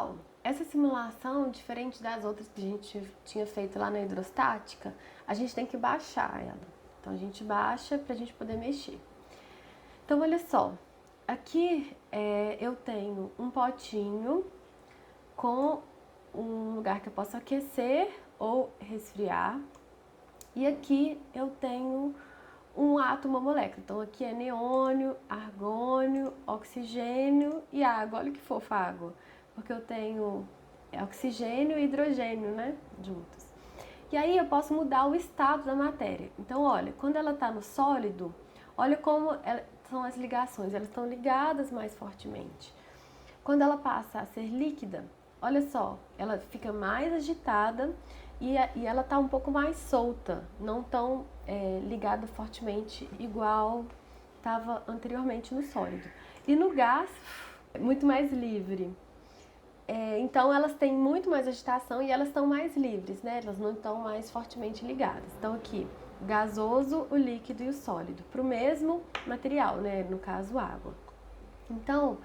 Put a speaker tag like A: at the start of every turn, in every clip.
A: Pessoal, essa simulação, diferente das outras que a gente tinha feito lá na hidrostática, a gente tem que baixar ela. Então a gente baixa para a gente poder mexer. Então olha só, aqui eu tenho um potinho com um lugar que eu posso aquecer ou resfriar. E aqui eu tenho um átomo, uma molécula. Então aqui é neônio, argônio, oxigênio e água. Olha que fofa a água. Porque eu tenho oxigênio e hidrogênio, né? Juntos. E aí eu posso mudar o estado da matéria. Então, olha, quando ela está no sólido, olha como são as ligações. Elas estão ligadas mais fortemente. Quando ela passa a ser líquida, olha só, ela fica mais agitada e ela está um pouco mais solta, não tão ligada fortemente igual estava anteriormente no sólido. E no gás, muito mais livre. Então elas têm muito mais agitação e elas estão mais livres, né? Elas não estão mais fortemente ligadas. Então aqui, gasoso, o líquido e o sólido, para o mesmo material, né? No caso, água. Então,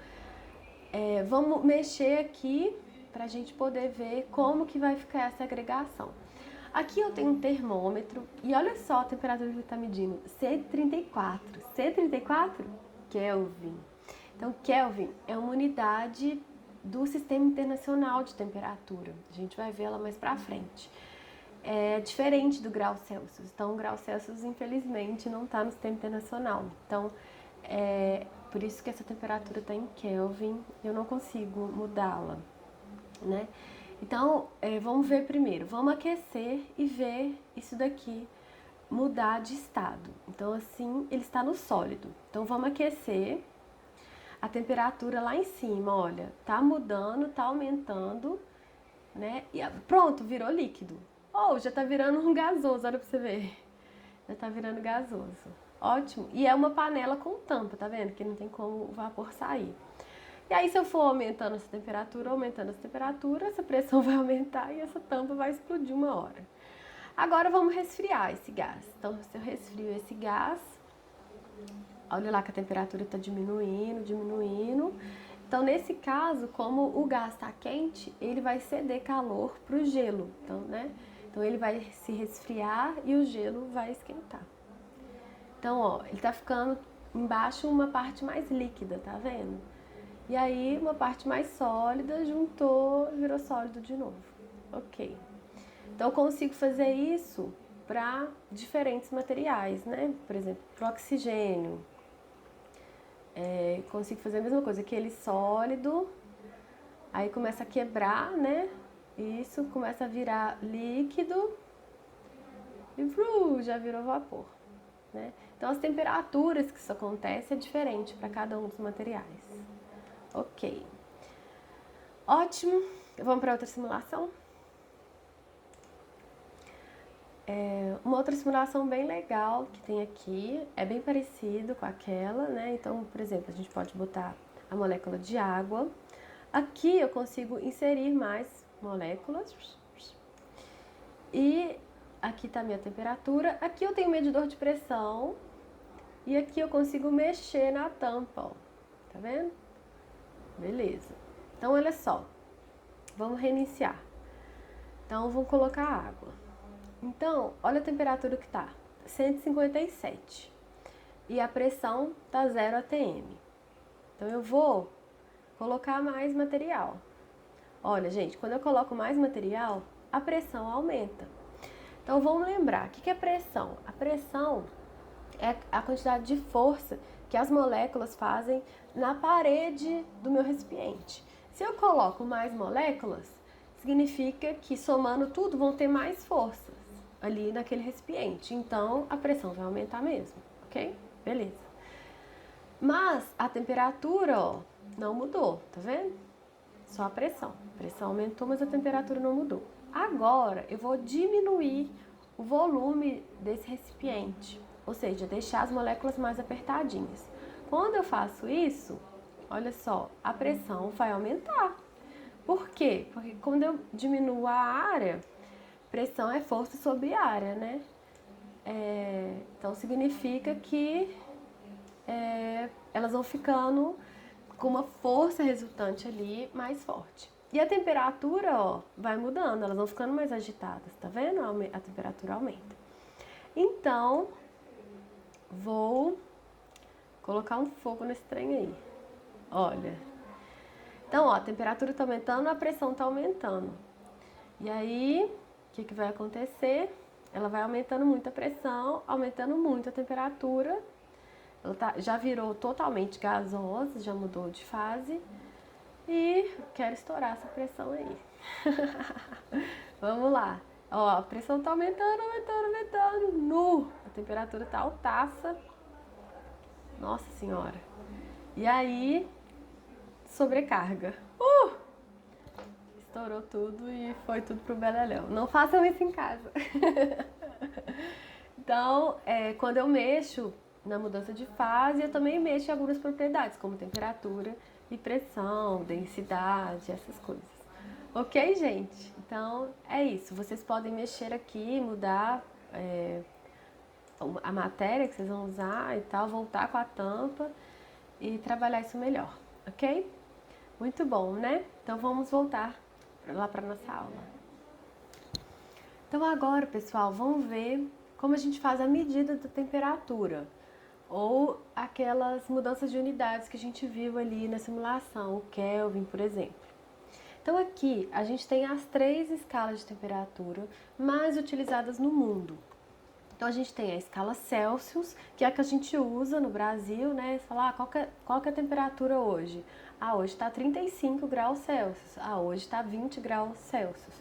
A: vamos mexer aqui para a gente poder ver como que vai ficar essa agregação. Aqui eu tenho um termômetro e olha só a temperatura que ele está medindo, 134. 134 Kelvin. Então, Kelvin é uma unidade do Sistema Internacional de Temperatura. A gente vai ver ela mais para frente. É diferente do grau Celsius. Então, o grau Celsius, infelizmente, não está no Sistema Internacional. Então, por isso que essa temperatura está em Kelvin, eu não consigo mudá-la, né? Então, vamos ver primeiro, vamos aquecer e ver isso daqui mudar de estado. Então, assim, ele está no sólido. Então, vamos aquecer a temperatura lá em cima, olha, tá mudando, tá aumentando, né? E pronto, virou líquido. Ou já tá virando um gasoso, olha pra você ver. Já tá virando gasoso. Ótimo. E é uma panela com tampa, tá vendo? Que não tem como o vapor sair. E aí, se eu for aumentando essa temperatura, essa pressão vai aumentar e essa tampa vai explodir uma hora. Agora, vamos resfriar esse gás. Então, se eu resfrio esse gás, olha lá que a temperatura está diminuindo, diminuindo. Então, nesse caso, como o gás está quente, ele vai ceder calor para o gelo. Então, né? Então, ele vai se resfriar e o gelo vai esquentar. Então, ó, ele está ficando embaixo uma parte mais líquida, tá vendo? E aí, uma parte mais sólida juntou, virou sólido de novo. Ok. Então, eu consigo fazer isso para diferentes materiais, né? Por exemplo, para o oxigênio. Consigo fazer a mesma coisa, aquele sólido, aí começa a quebrar, né? Isso começa a virar líquido e já virou vapor, né? Então, as temperaturas que isso acontece é diferente para cada um dos materiais. Ok. Ótimo. Vamos para outra simulação? Uma outra simulação bem legal que tem aqui, é bem parecido com aquela, né? Então, por exemplo, a gente pode botar a molécula de água. Aqui eu consigo inserir mais moléculas. E aqui está a minha temperatura. Aqui eu tenho um medidor de pressão. E aqui eu consigo mexer na tampa, ó. Tá vendo? Beleza. Então, olha só. Vamos reiniciar. Então, vou colocar água. Então, olha a temperatura que tá, 157. E a pressão tá 0 atm. Então, eu vou colocar mais material. Olha, gente, quando eu coloco mais material, a pressão aumenta. Então, vamos lembrar, o que é pressão? A pressão é a quantidade de força que as moléculas fazem na parede do meu recipiente. Se eu coloco mais moléculas, significa que somando tudo vão ter mais forças ali naquele recipiente. Então, a pressão vai aumentar mesmo, ok? Beleza. Mas a temperatura, ó, não mudou, tá vendo? Só a pressão. A pressão aumentou, mas a temperatura não mudou. Agora, eu vou diminuir o volume desse recipiente, ou seja, deixar as moléculas mais apertadinhas. Quando eu faço isso, olha só, a pressão vai aumentar. Por quê? Porque quando eu diminuo a área, pressão é força sobre área, né? Então significa que elas vão ficando com uma força resultante ali mais forte. E a temperatura, ó, vai mudando, elas vão ficando mais agitadas, tá vendo? A temperatura aumenta. Então, vou colocar um fogo nesse trem aí. Olha. Então, ó, a temperatura tá aumentando, a pressão tá aumentando. E aí, o que vai acontecer? Ela vai aumentando muito a pressão, aumentando muito a temperatura. Ela já virou totalmente gasosa, já mudou de fase. E quero estourar essa pressão aí. Vamos lá. Ó, a pressão tá aumentando, aumentando, aumentando. A temperatura tá altaça. Nossa senhora. E aí, sobrecarga. Estourou tudo e foi tudo pro beleléu. Não façam isso em casa. Então, quando eu mexo na mudança de fase, eu também mexo em algumas propriedades, como temperatura e pressão, densidade, essas coisas. Ok, gente? Então, é isso. Vocês podem mexer aqui, mudar a matéria que vocês vão usar e tal, voltar com a tampa e trabalhar isso melhor, ok? Muito bom, né? Então, vamos voltar lá para nossa aula. Então, agora, pessoal, vamos ver como a gente faz a medida da temperatura ou aquelas mudanças de unidades que a gente viu ali na simulação, o Kelvin, por exemplo. Então aqui a gente tem as 3 escalas de temperatura mais utilizadas no mundo. Então a gente tem a escala Celsius, que é a que a gente usa no Brasil, né? Você fala, qual que é a temperatura hoje? Hoje está 35 graus Celsius. Hoje está 20 graus Celsius.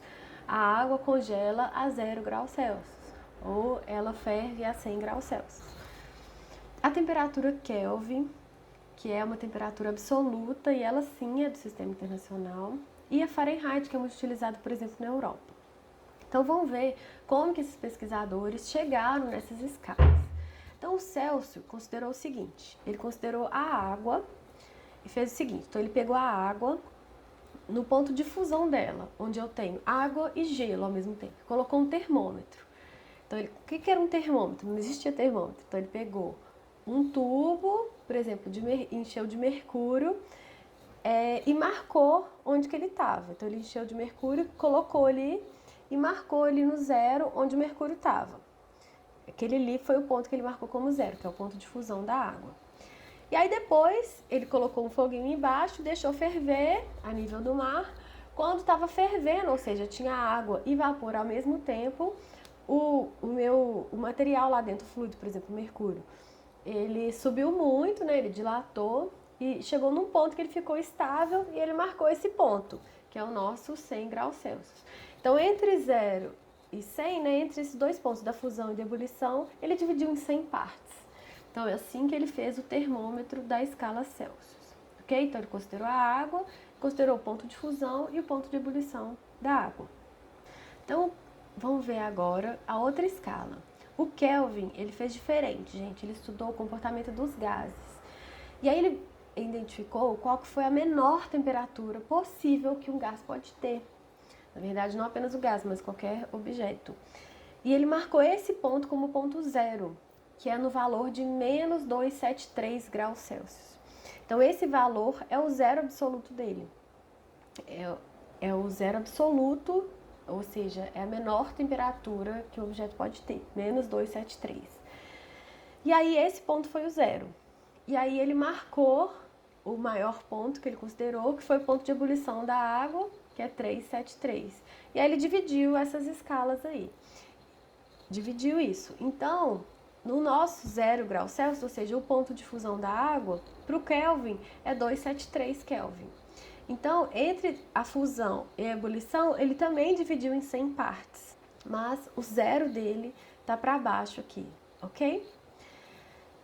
A: A água congela a 0 graus Celsius. Ou ela ferve a 100 graus Celsius. A temperatura Kelvin, que é uma temperatura absoluta, e ela sim é do Sistema Internacional. E a Fahrenheit, que é muito utilizado, por exemplo, na Europa. Então vamos ver como que esses pesquisadores chegaram nessas escalas. Então o Celsius considerou o seguinte, ele considerou a água e fez o seguinte, então ele pegou a água no ponto de fusão dela, onde eu tenho água e gelo ao mesmo tempo, colocou um termômetro. Então o que era um termômetro? Não existia termômetro, então ele pegou um tubo, por exemplo, encheu de mercúrio e marcou onde que ele estava. Então ele encheu de mercúrio, colocou ali e marcou ali no 0 onde o mercúrio estava. Aquele ali foi o ponto que ele marcou como 0, que é o ponto de fusão da água. E aí depois ele colocou um foguinho embaixo, deixou ferver a nível do mar. Quando estava fervendo, ou seja, tinha água e vapor ao mesmo tempo, o material lá dentro, o fluido, por exemplo, o mercúrio, ele subiu muito, né? Ele dilatou e chegou num ponto que ele ficou estável e ele marcou esse ponto, que é o nosso 100 graus Celsius. Então, entre 0 e 100, né, entre esses 2 pontos da fusão e da ebulição, ele dividiu em 100 partes. Então, é assim que ele fez o termômetro da escala Celsius. Ok? Então, ele considerou a água, considerou o ponto de fusão e o ponto de ebulição da água. Então, vamos ver agora a outra escala. O Kelvin, ele fez diferente, gente. Ele estudou o comportamento dos gases. E aí ele identificou qual que foi a menor temperatura possível que um gás pode ter. Na verdade, não apenas o gás, mas qualquer objeto. E ele marcou esse ponto como ponto 0, que é no valor de menos 273 graus Celsius. Então, esse valor é o zero absoluto dele. É o zero absoluto, ou seja, é a menor temperatura que o objeto pode ter, menos 273. E aí esse ponto foi o 0. E aí ele marcou o maior ponto que ele considerou, que foi o ponto de ebulição da água, que é 373. E aí ele dividiu essas escalas aí. Dividiu isso. Então, no nosso 0 graus Celsius, ou seja, o ponto de fusão da água, para o Kelvin é 273 Kelvin. Então, entre a fusão e a ebulição, ele também dividiu em 100 partes, mas o zero dele está para baixo aqui, ok?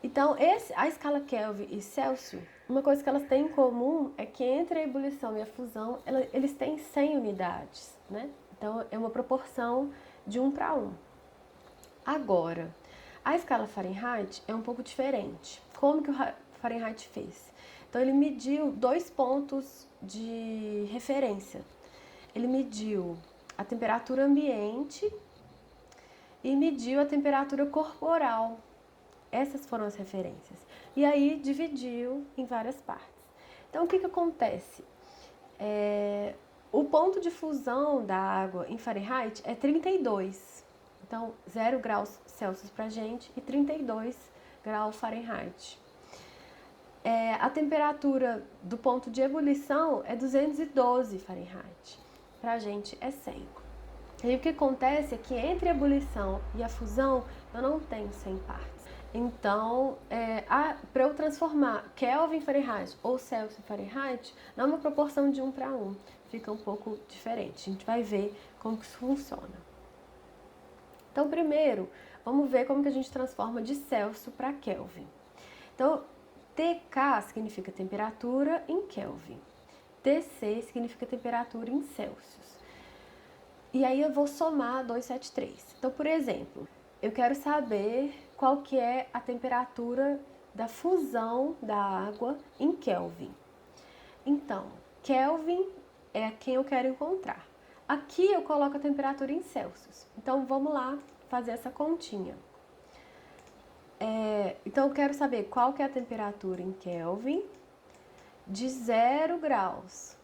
A: Então, a escala Kelvin e Celsius, uma coisa que elas têm em comum é que entre a ebulição e a fusão, eles têm 100 unidades, né? Então, é uma proporção de 1 para 1. Agora, a escala Fahrenheit é um pouco diferente. Como que o Fahrenheit fez? Então, ele mediu 2 pontos de referência. Ele mediu a temperatura ambiente e mediu a temperatura corporal. Essas foram as referências. E aí dividiu em várias partes. Então, o que acontece? O ponto de fusão da água em Fahrenheit é 32. Então, 0 graus Celsius pra gente e 32 graus Fahrenheit. A temperatura do ponto de ebulição é 212 Fahrenheit. Pra gente é 100. E o que acontece é que entre a ebulição e a fusão eu não tenho 100 partes. Então, para eu transformar Kelvin em Fahrenheit ou Celsius em Fahrenheit, não é uma proporção de 1 para 1. Fica um pouco diferente. A gente vai ver como que isso funciona. Então, primeiro, vamos ver como que a gente transforma de Celsius para Kelvin. Então, TK significa temperatura em Kelvin. TC significa temperatura em Celsius. E aí eu vou somar 273. Então, por exemplo, eu quero saber qual que é a temperatura da fusão da água em Kelvin. Então, Kelvin é quem eu quero encontrar. Aqui eu coloco a temperatura em Celsius. Então, vamos lá fazer essa continha. Então, eu quero saber qual que é a temperatura em Kelvin de 0 graus.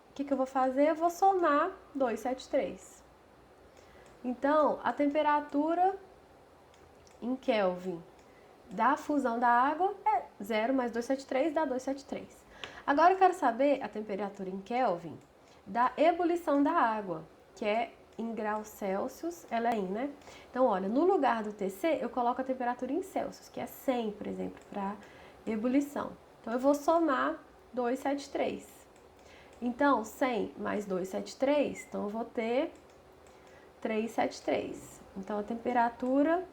A: O que eu vou fazer? Eu vou somar 273. Então, a temperatura em Kelvin da fusão da água é 0 mais 273 dá 273. Agora eu quero saber a temperatura em Kelvin da ebulição da água, que é em graus Celsius, ela é em, né? Então, olha, no lugar do TC, eu coloco a temperatura em Celsius, que é 100, por exemplo, para ebulição. Então, eu vou somar 273. Então, 100 mais 273, então eu vou ter 373. Então, a temperatura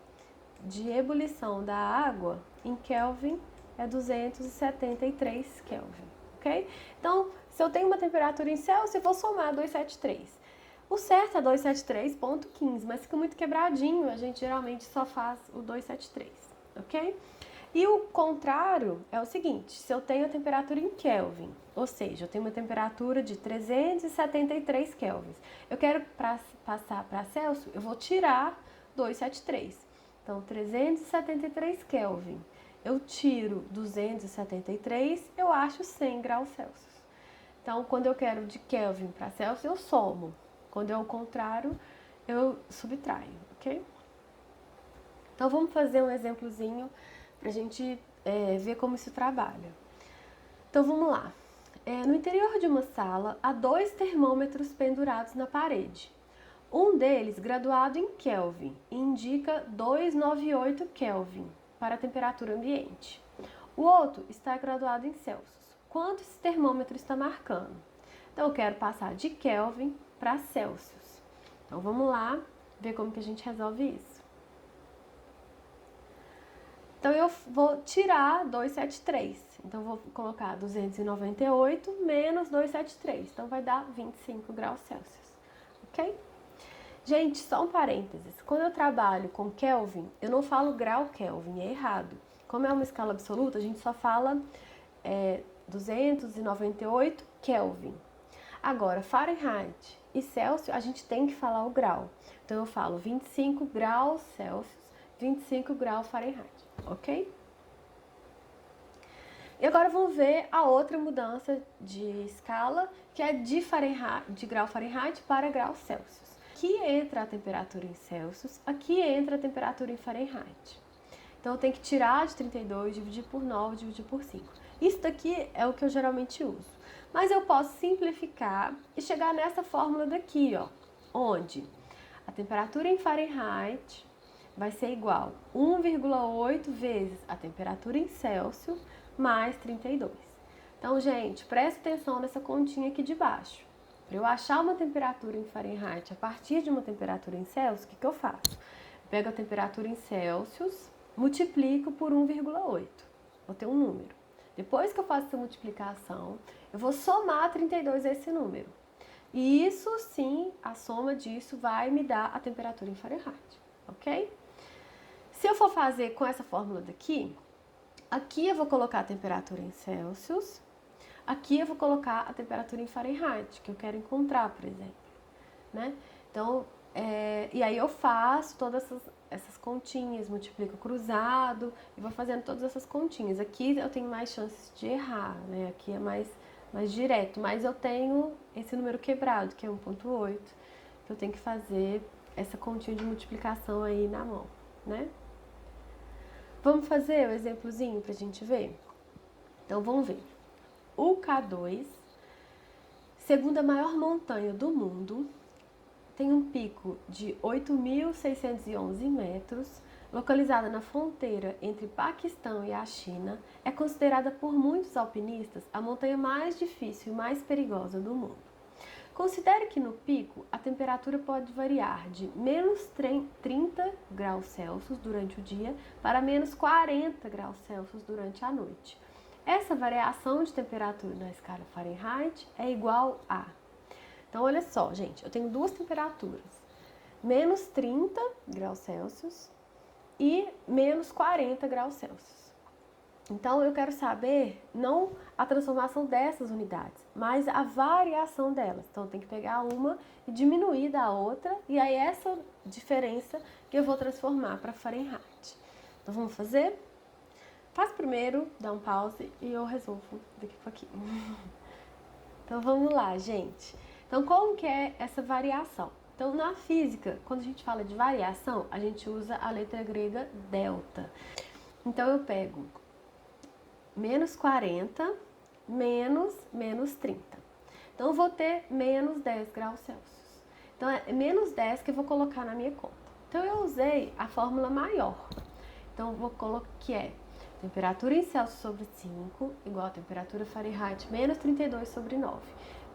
A: de ebulição da água em Kelvin é 273 Kelvin, ok? Então, se eu tenho uma temperatura em Celsius, eu vou somar 273. O certo é 273,15, mas fica muito quebradinho, a gente geralmente só faz o 273, ok? E o contrário é o seguinte, se eu tenho a temperatura em Kelvin, ou seja, eu tenho uma temperatura de 373 Kelvins, eu quero passar para Celsius, eu vou tirar 273. Então, 373 Kelvin, eu tiro 273, eu acho 100 graus Celsius. Então, quando eu quero de Kelvin para Celsius, eu somo. Quando é o contrário, eu subtraio, ok? Então, vamos fazer um exemplozinho para a gente ver como isso trabalha. Então, vamos lá. No interior de uma sala, há 2 termômetros pendurados na parede. Um deles, graduado em Kelvin, indica 298 Kelvin para a temperatura ambiente. O outro está graduado em Celsius. Quanto esse termômetro está marcando? Então, eu quero passar de Kelvin para Celsius. Então, vamos lá ver como que a gente resolve isso. Então, eu vou tirar 273. Então, eu vou colocar 298 menos 273. Então, vai dar 25 graus Celsius. Ok? Gente, só um parênteses. Quando eu trabalho com Kelvin, eu não falo grau Kelvin, é errado. Como é uma escala absoluta, a gente só fala 298 Kelvin. Agora, Fahrenheit e Celsius, a gente tem que falar o grau. Então, eu falo 25 graus Celsius, 25 graus Fahrenheit, ok? E agora vamos ver a outra mudança de escala, que é de grau Fahrenheit para grau Celsius. Aqui entra a temperatura em Celsius, aqui entra a temperatura em Fahrenheit. Então, eu tenho que tirar de 32, dividir por 9, dividir por 5. Isso daqui é o que eu geralmente uso. Mas eu posso simplificar e chegar nessa fórmula daqui, ó, onde a temperatura em Fahrenheit vai ser igual a 1,8 vezes a temperatura em Celsius mais 32. Então, gente, presta atenção nessa continha aqui de baixo. Para eu achar uma temperatura em Fahrenheit a partir de uma temperatura em Celsius, o que eu faço? Eu pego a temperatura em Celsius, multiplico por 1,8. Vou ter um número. Depois que eu faço essa multiplicação, eu vou somar 32 a esse número. E isso sim, a soma disso vai me dar a temperatura em Fahrenheit, ok? Se eu for fazer com essa fórmula daqui, aqui eu vou colocar a temperatura em Celsius, aqui eu vou colocar a temperatura em Fahrenheit, que eu quero encontrar, por exemplo, né? Então, e aí eu faço todas essas continhas, multiplico cruzado e vou fazendo todas essas continhas. Aqui eu tenho mais chances de errar, né? Aqui é mais mais direto, mas eu tenho esse número quebrado, que é 1,8, que eu tenho que fazer essa continha de multiplicação aí na mão, né? Vamos fazer o exemplozinho pra gente ver? Então, vamos ver. O K2, segunda maior montanha do mundo, tem um pico de 8.611 metros, localizada na fronteira entre Paquistão e a China, é considerada por muitos alpinistas a montanha mais difícil e mais perigosa do mundo. Considere que no pico a temperatura pode variar de menos 30 graus Celsius durante o dia para menos 40 graus Celsius durante a noite. Essa variação de temperatura na escala Fahrenheit é igual a... Então, olha só, gente, eu tenho duas temperaturas, menos 30 graus Celsius e menos 40 graus Celsius. Então, eu quero saber não a transformação dessas unidades, mas a variação delas. Então, eu tenho que pegar uma e diminuir da outra, e aí essa diferença que eu vou transformar para Fahrenheit. Então, vamos fazer? Faz primeiro, dá um pause e eu resolvo daqui a pouquinho. Então, vamos lá, gente. Então, como que é essa variação? Então, na física, quando a gente fala de variação, a gente usa a letra grega delta. Então, eu pego menos 40 menos 30. Então, eu vou ter menos 10 graus Celsius. Então, é menos 10 que eu vou colocar na minha conta. Então, eu usei a fórmula maior. Então, eu vou colocar que é temperatura em Celsius sobre 5 igual a temperatura Fahrenheit menos 32 sobre 9.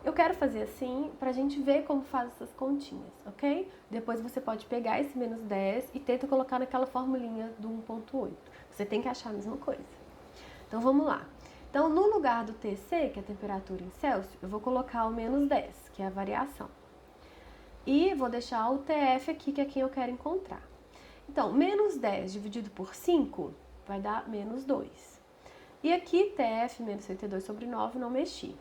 A: Eu quero fazer assim pra gente ver como faz essas continhas, ok? Depois você pode pegar esse menos 10 e tenta colocar naquela formulinha do 1,8. Você tem que achar a mesma coisa. Então, vamos lá. Então, no lugar do TC, que é a temperatura em Celsius, eu vou colocar o menos 10, que é a variação. E vou deixar o TF aqui, que é quem eu quero encontrar. Então, menos 10 dividido por 5 vai dar menos 2. E aqui, TF menos 32 sobre 9, não mexi.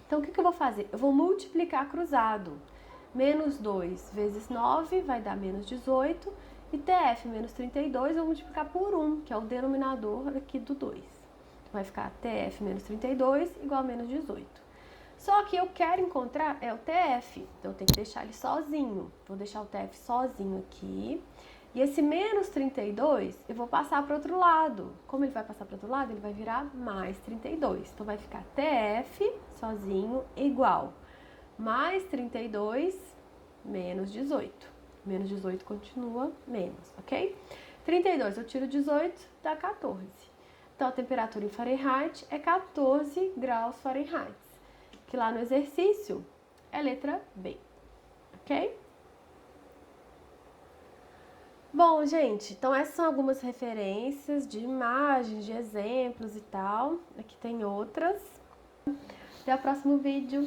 A: Então, o que eu vou fazer? Eu vou multiplicar cruzado. Menos 2 vezes 9 vai dar menos 18. E TF menos 32 eu vou multiplicar por 1, que é o denominador aqui do 2. Então, vai ficar TF menos 32 igual a menos 18. Só que eu quero encontrar é o TF, então eu tenho que deixar ele sozinho. Vou deixar o TF sozinho aqui. E esse menos 32 eu vou passar para o outro lado. Como ele vai passar para o outro lado, ele vai virar mais 32. Então, vai ficar TF sozinho igual mais 32 menos 18. Menos 18 continua menos, ok? 32 eu tiro 18, dá 14. Então, a temperatura em Fahrenheit é 14 graus Fahrenheit. Que lá no exercício é letra B, ok? Bom, gente, então essas são algumas referências de imagens, de exemplos e tal. Aqui tem outras. Até o próximo vídeo.